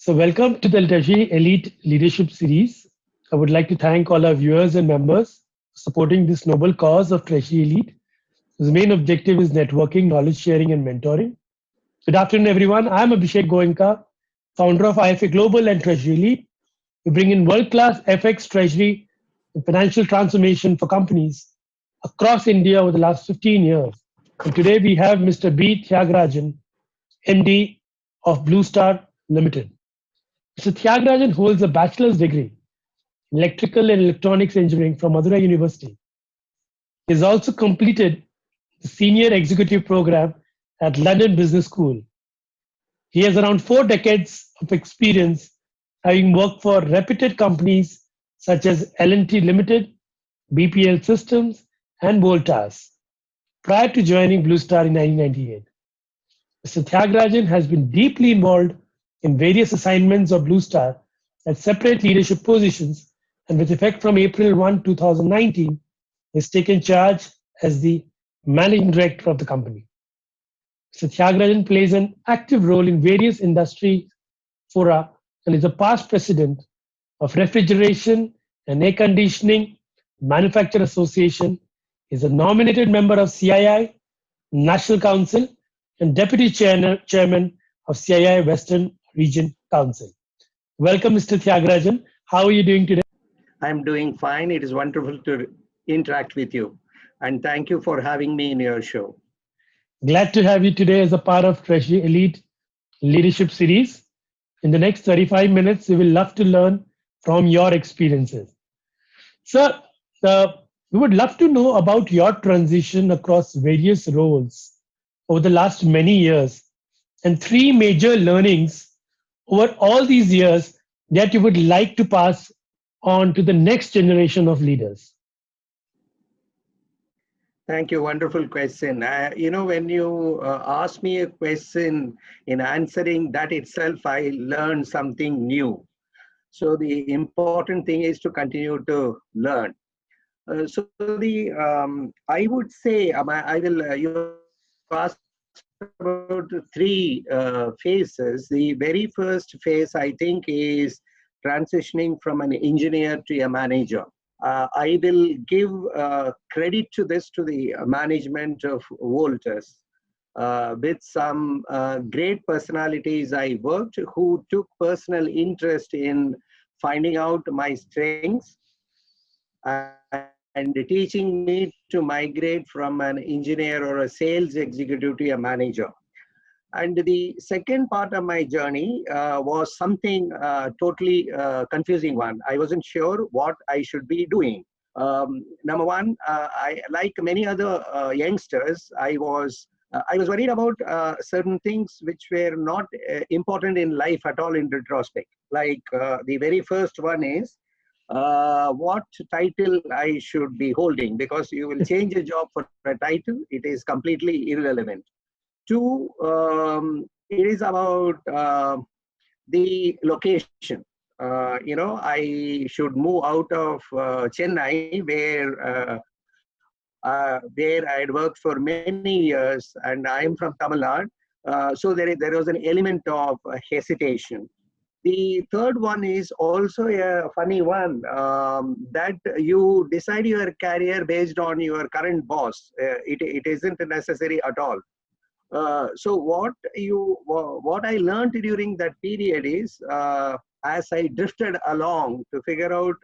So, welcome to the Treasury Elite Leadership Series. I would like to thank all our viewers and members for supporting this noble cause of Treasury Elite, whose main objective is networking, knowledge sharing, and mentoring. Good afternoon, everyone. I'm Abhishek Goenka, founder of IFA Global and Treasury Elite. We bring in world class FX, Treasury, and financial transformation for companies across India over the last 15 years. And today we have Mr. B. Tyagarajan, MD of Blue Star Limited. Mr. Tyagarajan holds a bachelor's degree in electrical and electronics engineering from Madurai University. He has also completed the senior executive program at London Business School. He has around 4 decades of experience, having worked for reputed companies such as L&T Limited, BPL Systems, and Voltas prior to joining Blue Star in 1998. Mr. Tyagarajan has been deeply involved in various assignments of Blue Star at separate leadership positions, and with effect from April 1, 2019, has taken charge as the managing director of the company. Mr. Tyagarajan plays an active role in various industry fora and is a past president of Refrigeration and Air Conditioning Manufacturer Association, is a nominated member of CII National Council and deputy chairman of CII Western Region Council. Welcome, Mr. Tyagarajan. How are you doing today? I'm doing fine. It is wonderful to interact with you. And thank you for having me in your show. Glad to have you today as a part of Treasury Elite Leadership Series. In the next 35 minutes, we will love to learn from your experiences. Sir, we would love to know about your transition across various roles over the last many years and three major learnings over all these years that you would like to pass on to the next generation of leaders. Thank you. Wonderful question. When you ask me a question, in answering that itself, I learned something new. So the important thing is to continue to learn. I would say, you asked about three phases. The very first phase, I think, is transitioning from an engineer to a manager. I will give credit to this to the management of Voltas. With some great personalities I worked who took personal interest in finding out my strengths and teaching me to migrate from an engineer or a sales executive to a manager. And the second part of my journey was something totally confusing one. I wasn't sure what I should be doing. Number one, I, like many other youngsters, I was worried about certain things which were not important in life at all in retrospect. Like the very first one is what title I should be holding, because you will change a job for a title, it is completely irrelevant. Two, it is about the location. I should move out of Chennai, where I had worked for many years, and I am from Tamil Nadu. So there was an element of hesitation. The third one is also a funny one, that you decide your career based on your current boss. It isn't necessary at all. So what I learned during that period is, as I drifted along to figure out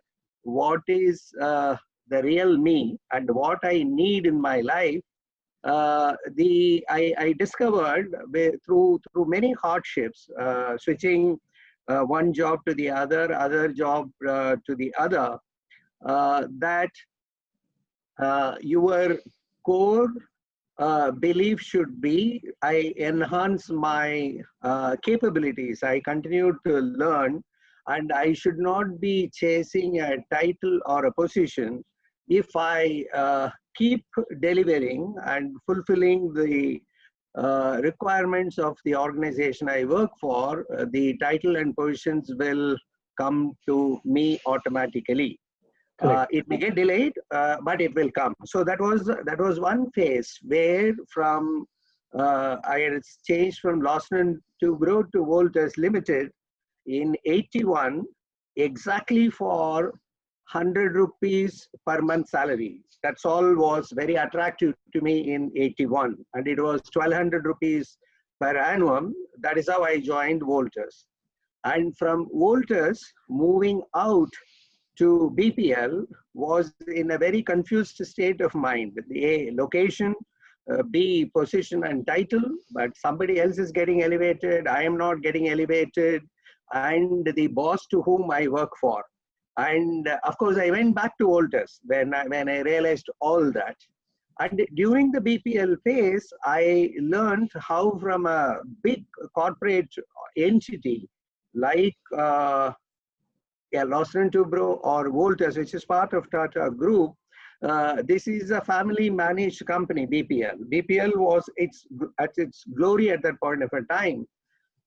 what is the real me and what I need in my life, I discovered through many hardships, switching one job to the other job to the other, that your core belief should be, I enhance my capabilities. I continue to learn, and I should not be chasing a title or a position. If I keep delivering and fulfilling the requirements of the organization I work for, the title and positions will come to me automatically. It may get delayed, but it will come. So that was one phase where from I had changed from Lawson & Toubro to Voltas Limited. in 81 exactly for 100 rupees per month salary. That's all was very attractive to me in 81. And it was 1200 rupees per annum. That is how I joined Voltas. And from Voltas, moving out to BPL was in a very confused state of mind. A, location, B, position and title, but somebody else is getting elevated. I am not getting elevated. And the boss to whom I work for. And of course, I went back to Voltas when I realized all that. And during the BPL phase, I learned how from a big corporate entity like Lawson Tubro or Voltas, which is part of Tata Group, this is a family managed company, BPL. BPL was at its glory at that point of a time.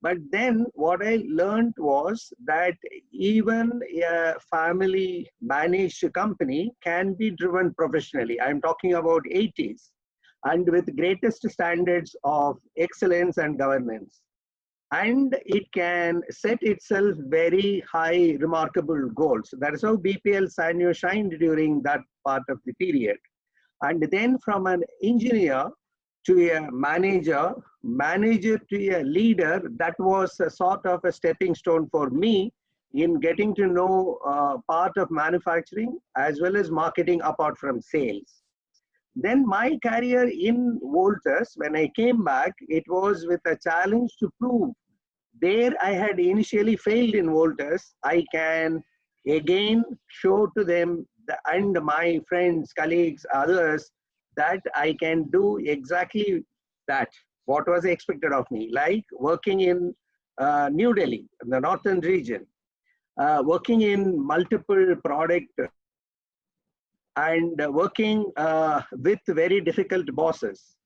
But then what I learned was that even a family managed company can be driven professionally. I'm talking about 80s and with greatest standards of excellence and governance. And it can set itself very high, remarkable goals. That is how BPL Sanyo shined during that part of the period. And then from an engineer to a manager, manager to a leader, that was a sort of a stepping stone for me in getting to know part of manufacturing as well as marketing apart from sales. Then my career in Voltas, when I came back, it was with a challenge to prove where I had initially failed in Voltas, I can again show to them and my friends, colleagues, others, that I can do exactly that, what was expected of me, like working in New Delhi, the northern region, working in multiple product and working with very difficult bosses.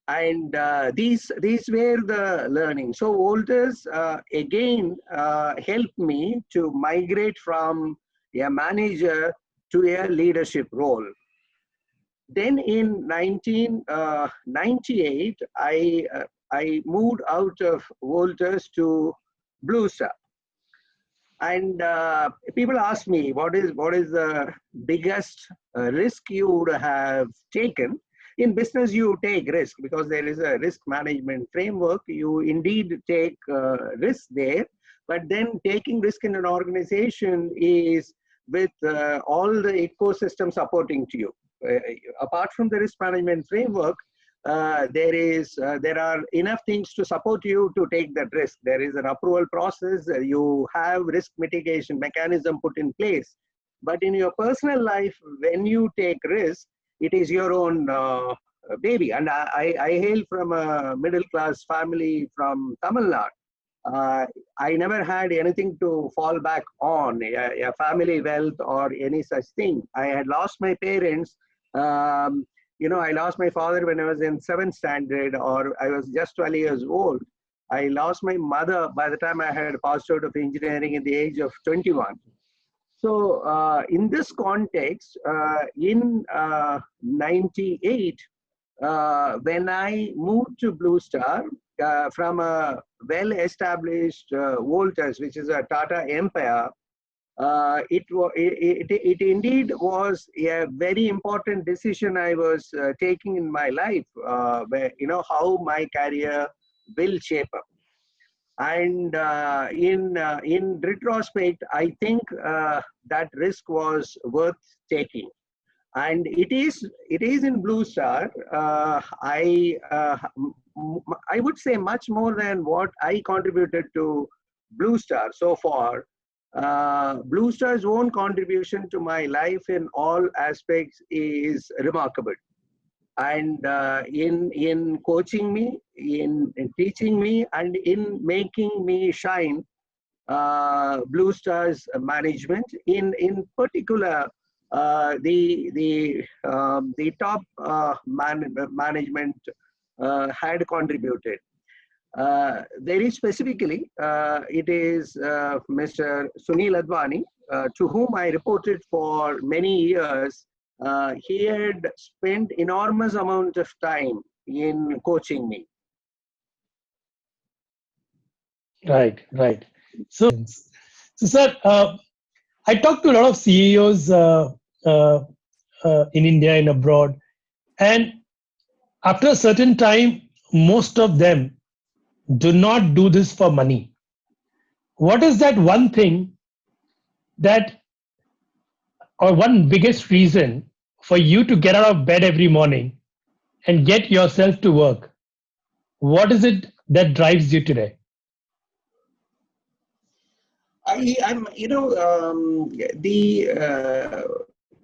And these were the learning. So Voltas again helped me to migrate from a manager to a leadership role. Then in 1998, I moved out of Voltas to Blue Star. And people ask me, what is the biggest risk you would have taken? In business, you take risk because there is a risk management framework. You indeed take risk there, but then taking risk in an organization is with all the ecosystem supporting to you. Apart from the risk management framework, there are enough things to support you to take that risk. There is an approval process. You have risk mitigation mechanism put in place. But in your personal life, when you take risk, it is your own baby. And I hail from a middle class family from Tamil Nadu. I never had anything to fall back on, a family wealth or any such thing. I had lost my parents. I lost my father when I was in 7th standard, or I was just 12 years old. I lost my mother by the time I had passed out of engineering at the age of 21. So in this context, in 98, when I moved to Blue Star from a well-established Voltas, which is a Tata empire, it indeed was a very important decision I was taking in my life, where how my career will shape up. And in retrospect, I think that risk was worth taking. And it is in Blue Star. I would say much more than what I contributed to Blue Star so far. Blue Star's own contribution to my life in all aspects is remarkable. And in coaching me, in teaching me, and in making me shine, Blue Star's management, in particular, the top management had contributed. Very specifically, it is Mr. Sunil Advani, to whom I reported for many years. He had spent enormous amount of time in coaching me. Right. So sir, I talked to a lot of CEOs uh, in India and abroad, and after a certain time, most of them do not do this for money. What is that one thing that, or one biggest reason for you to get out of bed every morning and get yourself to work? What is it that drives you today? I'm, the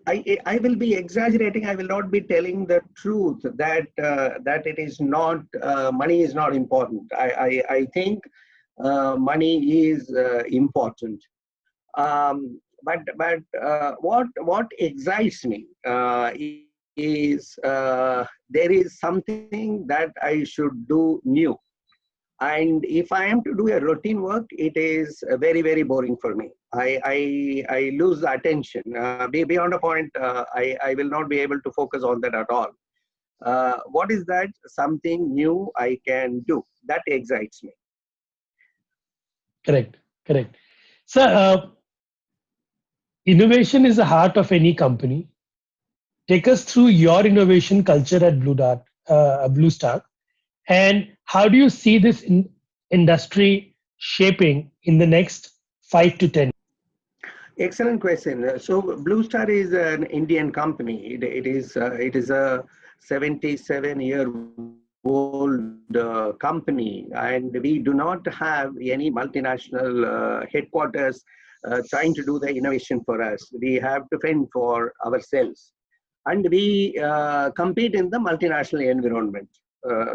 I will be exaggerating. I will not be telling the truth that that it is not money is not important. I think money is important. What excites me is there is something that I should do new. And if I am to do a routine work, it is very boring for me. I lose the attention. Beyond a point, I will not be able to focus on that at all. What is that? Something new I can do. That excites me. Correct, correct. So, innovation is the heart of any company. Take us through your innovation culture at Blue Star, and how do you see this industry shaping in the next 5 to 10? Excellent question. So Blue Star is an Indian company. It is a 77-year-old company, and we do not have any multinational headquarters trying to do the innovation for us. We have to fend for ourselves, and we compete in the multinational environment.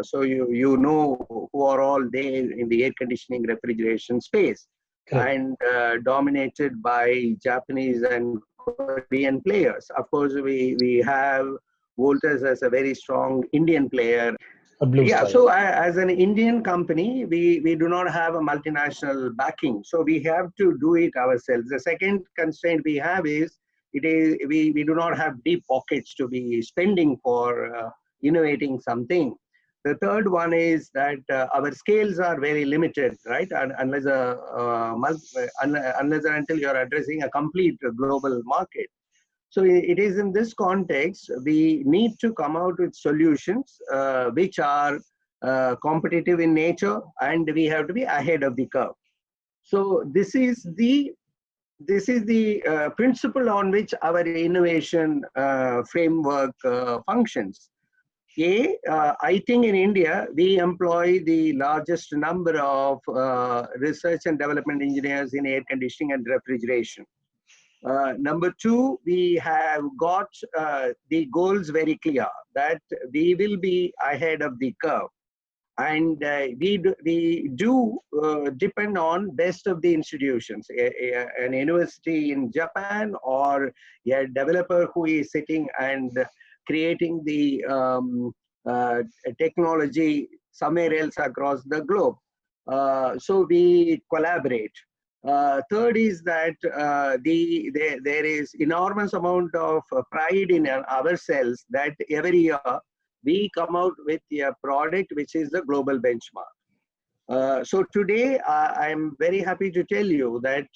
So you know who are all there in the air conditioning refrigeration space, Correct. and dominated by Japanese and Korean players. Of course, we have Voltas as a very strong Indian player. A Blue Yeah, Star. so as an Indian company, we do not have a multinational backing, so we have to do it ourselves. The second constraint we have is we do not have deep pockets to be spending for innovating something. The third one is that our scales are very limited, right? And unless and until you're addressing a complete global market. So it is in this context, we need to come out with solutions which are competitive in nature, and we have to be ahead of the curve. So this is the principle on which our innovation framework functions. I think in India, we employ the largest number of research and development engineers in air conditioning and refrigeration. Number two, we have got the goals very clear that we will be ahead of the curve. And we do depend on best of the institutions, an university in Japan or a developer who is sitting and creating the technology somewhere else across the globe. So we collaborate. Third is that there is enormous amount of pride in ourselves that every year we come out with a product which is the global benchmark. So today, I'm very happy to tell you that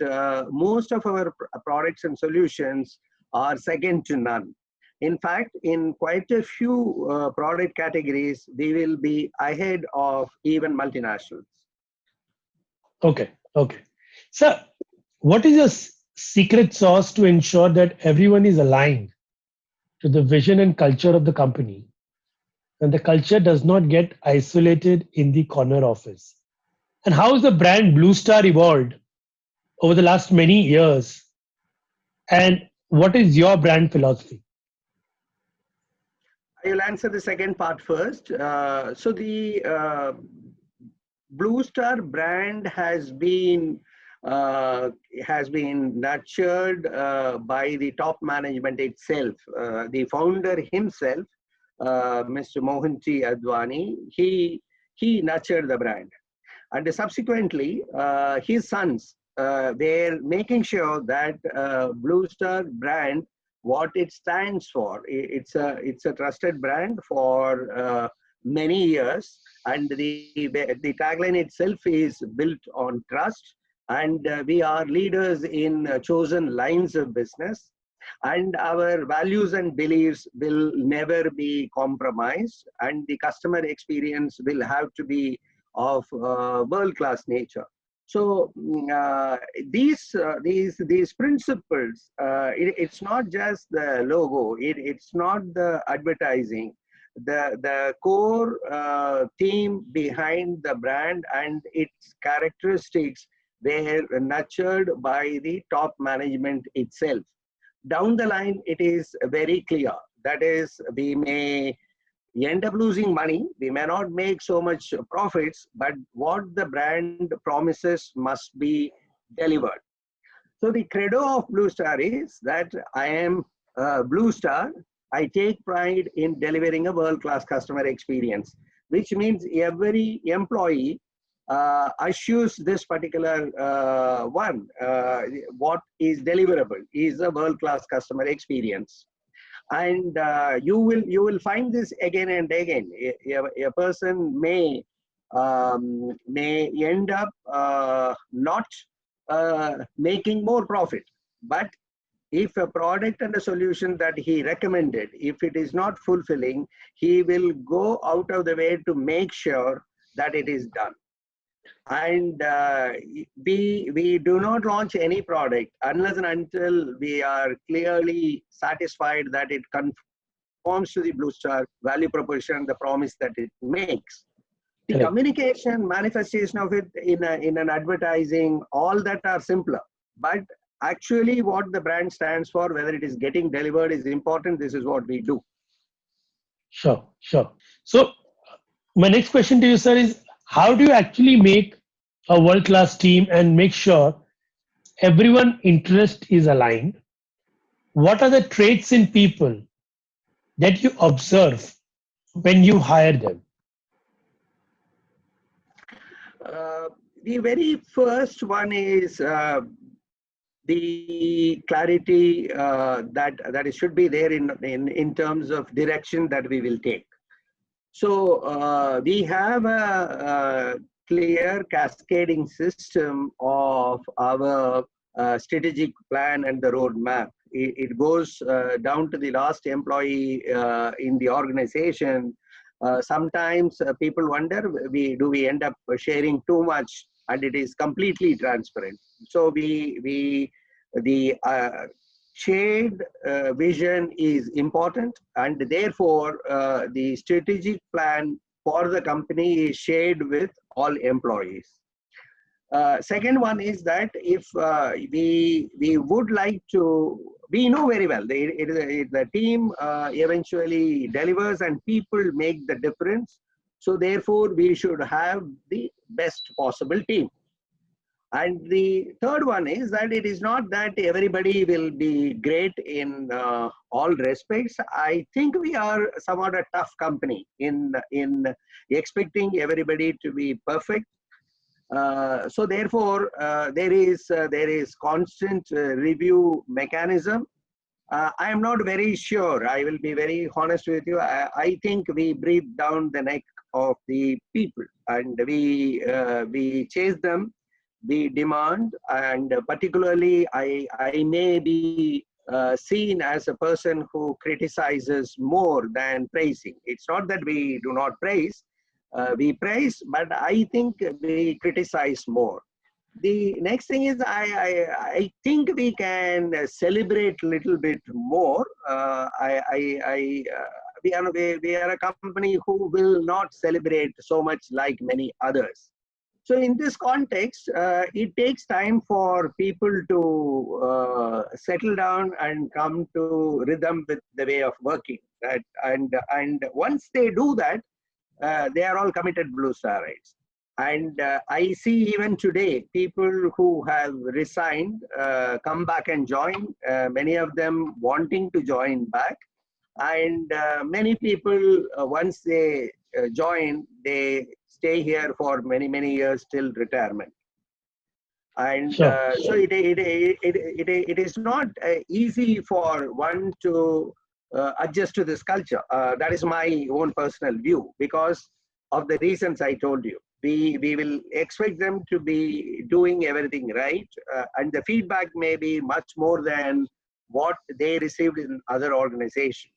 most of our products and solutions are second to none. In fact, in quite a few product categories, we will be ahead of even multinationals. Okay, okay. So, what is your secret sauce to ensure that everyone is aligned to the vision and culture of the company, and the culture does not get isolated in the corner office? And how has the brand Blue Star evolved over the last many years? And what is your brand philosophy? I will answer the second part first. So the Blue Star brand uh, has been nurtured by the top management itself. The founder himself, Mr. Mohanty Advani, he nurtured the brand, and subsequently his sons were making sure that Blue Star brand, what it stands for, it's a trusted brand for many years, and the tagline itself is built on trust. and we are leaders in chosen lines of business, and our values and beliefs will never be compromised, and the customer experience will have to be of world-class nature. So these principles, it's not just the logo, it's not the advertising. The core theme behind the brand and its characteristics were nurtured by the top management itself. Down the line, it is very clear. That is, we may end up losing money, we may not make so much profits, but what the brand promises must be delivered. So the credo of Blue Star is that I am Blue Star. I take pride in delivering a world-class customer experience, which means every employee assures this particular what is deliverable is a world-class customer experience. And you will find this again and again. A person may end up not making more profit, but if a product and a solution that he recommended, if it is not fulfilling, he will go out of the way to make sure that it is done. And we do not launch any product unless and until we are clearly satisfied that it conforms to the Blue Star value proposition, the promise that it makes. The Correct. communication manifestation of it in an advertising, all that are simpler, but actually what the brand stands for, whether it is getting delivered, is important. This is what we do. Sure, sure. So my next question to you, sir, is how do you actually make a world-class team and make sure everyone interest is aligned? What are the traits in people that you observe when you hire them? The very first one is the clarity that it should be there in terms of direction that we will take. So we have a clear cascading system of our strategic plan and the roadmap. It goes down to the last employee in the organization. Sometimes people wonder, do we end up sharing too much, and it is completely transparent. So the shared vision is important, and therefore the strategic plan for the company is shared with all employees. Second one is that if we would like to, we know very well the team eventually delivers and people make the difference. So therefore we should have the best possible team. And the third one is that it is not that everybody will be great in all respects. I think we are somewhat a tough company in expecting everybody to be perfect. So therefore, there is constant review mechanism. I am not very sure. I will be very honest with you. I think we breathe down the neck of the people, and we chase them, we demand, and particularly I may be seen as a person who criticizes more than praising. It's not that we do not praise. We praise, but I think we criticize more. The next thing is I think we can celebrate a little bit more. We are a company who will not celebrate so much like many others. So in this context, it takes time for people to settle down and come to rhythm with the way of working. Right? And once they do that, they are all committed Blue Starites. And I see even today people who have resigned come back and join, many of them wanting to join back. And many people, once they join, they stay here for many, many years till retirement. And Sure. so it is not easy for one to adjust to this culture. That is my own personal view because of the reasons I told you. we will expect them to be doing everything right, and the feedback may be much more than what they received in other organizations.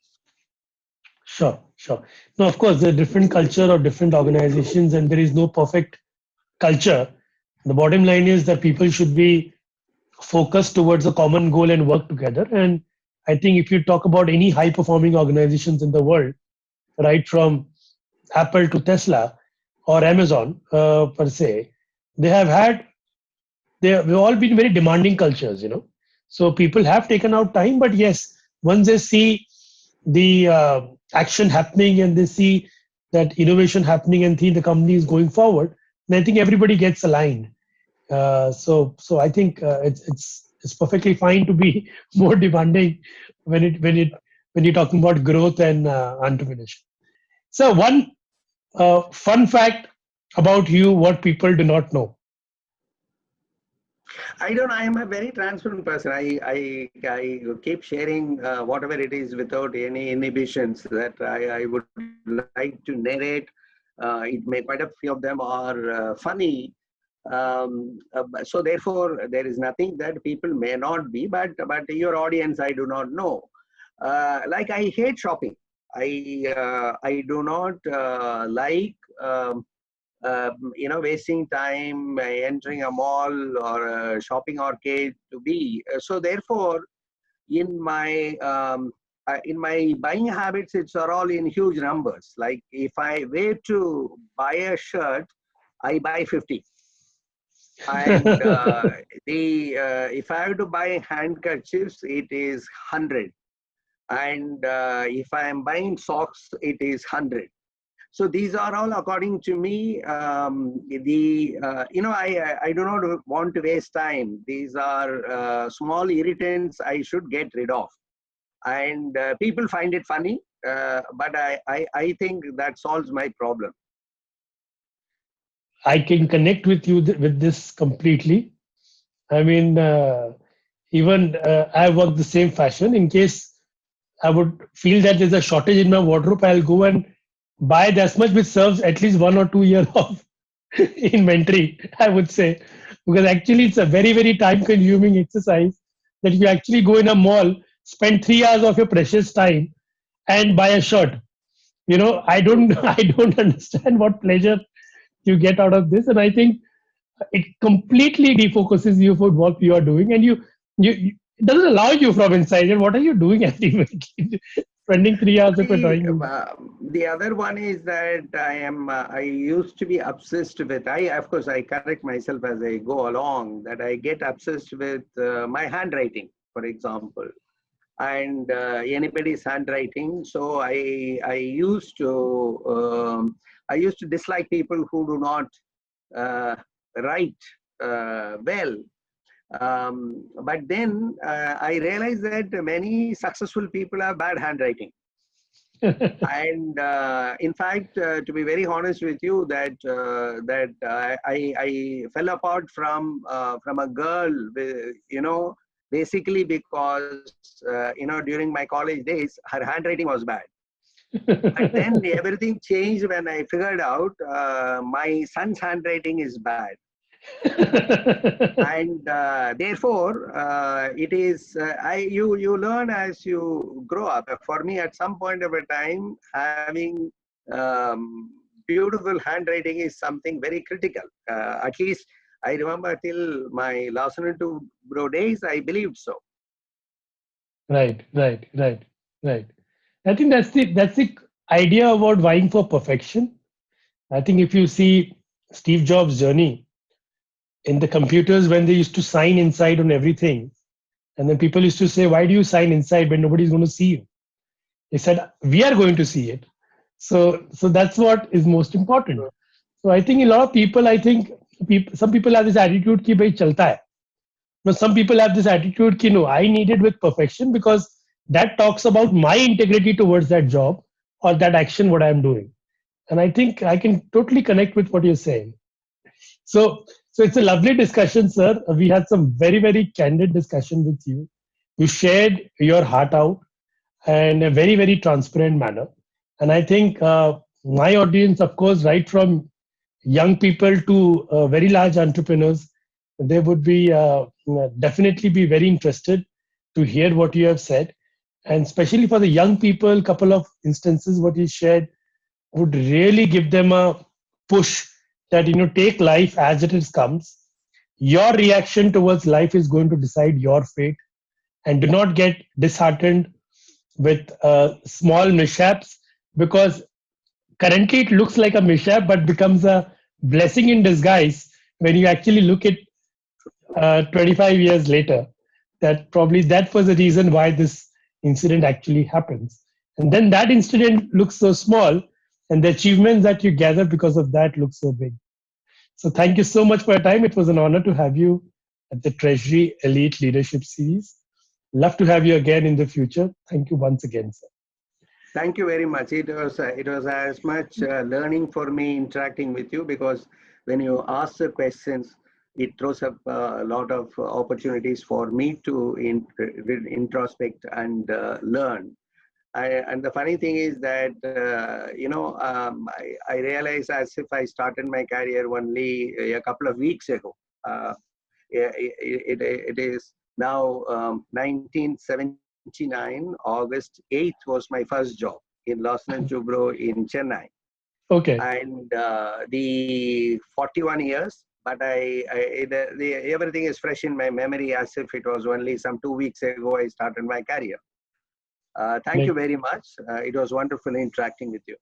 Sure, sure. No, of course, there are different culture of different organizations, and there is no perfect culture. The bottom line is that people should be focused towards a common goal and work together. And I think if you talk about any high performing organizations in the world, right from Apple to Tesla or Amazon per se, they have had we've all been very demanding cultures, So people have taken out time, but yes, once they see the action happening and they see that innovation happening and see the company is going forward, then I think everybody gets aligned. So I think it's perfectly fine to be more demanding when you're talking about growth and entrepreneurship. So one fun fact about you, what people do not know. I don't. I am a very transparent person. I keep sharing whatever it is without any inhibitions. That I would like to narrate. It may quite a few of them are funny. So therefore, there is nothing that people may not be. But your audience, I do not know. Like I hate shopping. I do not like. Wasting time entering a mall or a shopping arcade to be. So therefore, in my buying habits, it's are all in huge numbers. Like if I were to buy a shirt, I buy 50. And if I have to buy handkerchiefs, it is 100. And if I am buying socks, it is 100. So these are all, according to me, I do not want to waste time. These are small irritants I should get rid of. And people find it funny, but I think that solves my problem. I can connect with you with this completely. I mean, even I work the same fashion. In case I would feel that there's a shortage in my wardrobe, I'll go and buy that much, which serves at least 1 or 2 years of inventory, I would say. Because actually, it's a very, very time consuming exercise that you actually go in a mall, spend 3 hours of your precious time, and buy a shirt. I don't, I don't understand what pleasure you get out of this. And I think it completely defocuses you for what you are doing, and it doesn't allow you from inside. And what are you doing ultimately? Spending 3 hours of your time. The other one is that I used to be obsessed with, of course, I correct myself as I go along, that I get obsessed with my handwriting, for example, and anybody's handwriting. So I used to dislike people who do not write well. But then I realized that many successful people have bad handwriting. And in fact, to be very honest with you, I fell apart from a girl, basically because during my college days, her handwriting was bad. But then everything changed when I figured out my son's handwriting is bad. And therefore it is you learn as you grow up. For me, at some point of a time, having beautiful handwriting is something very critical. At least I remember till my Larsen & Toubro days, I believed so. Right. I think that's the idea about vying for perfection. I think if you see Steve Jobs' journey in the computers, when they used to sign inside on everything, and then people used to say, "Why do you sign inside when nobody's going to see you?" He said, "We are going to see it." So that's what is most important. So I think a lot of people, some people have this attitude ki bhai chalta hai. Now some people have this attitude ki no, I need it with perfection because that talks about my integrity towards that job or that action what I'm doing. And I think I can totally connect with what you're saying. So it's a lovely discussion, sir. We had some very, very candid discussion with you. You shared your heart out in a very, very transparent manner. And I think my audience, of course, right from young people to very large entrepreneurs, they would be definitely be very interested to hear what you have said. And especially for the young people, couple of instances what you shared would really give them a push that, take life as it is comes. Your reaction towards life is going to decide your fate, and do not get disheartened with small mishaps, because currently it looks like a mishap but becomes a blessing in disguise when you actually look at 25 years later, that probably that was the reason why this incident actually happens. And then that incident looks so small, and the achievements that you gather because of that look so big. So thank you so much for your time. It was an honor to have you at the Treasury Elite Leadership Series. Love to have you again in the future. Thank you once again, sir. Thank you very much. It was as much learning for me interacting with you, because when you ask the questions, it throws up a lot of opportunities for me to introspect and learn. And the funny thing is that I realize as if I started my career only a couple of weeks ago. It is now 1979. August 8th was my first job in Lawson & Toubro in Chennai, Okay. and the 41 years. But everything is fresh in my memory as if it was only some 2 weeks ago I started my career. Thank you Great. very much. It was wonderful interacting with you.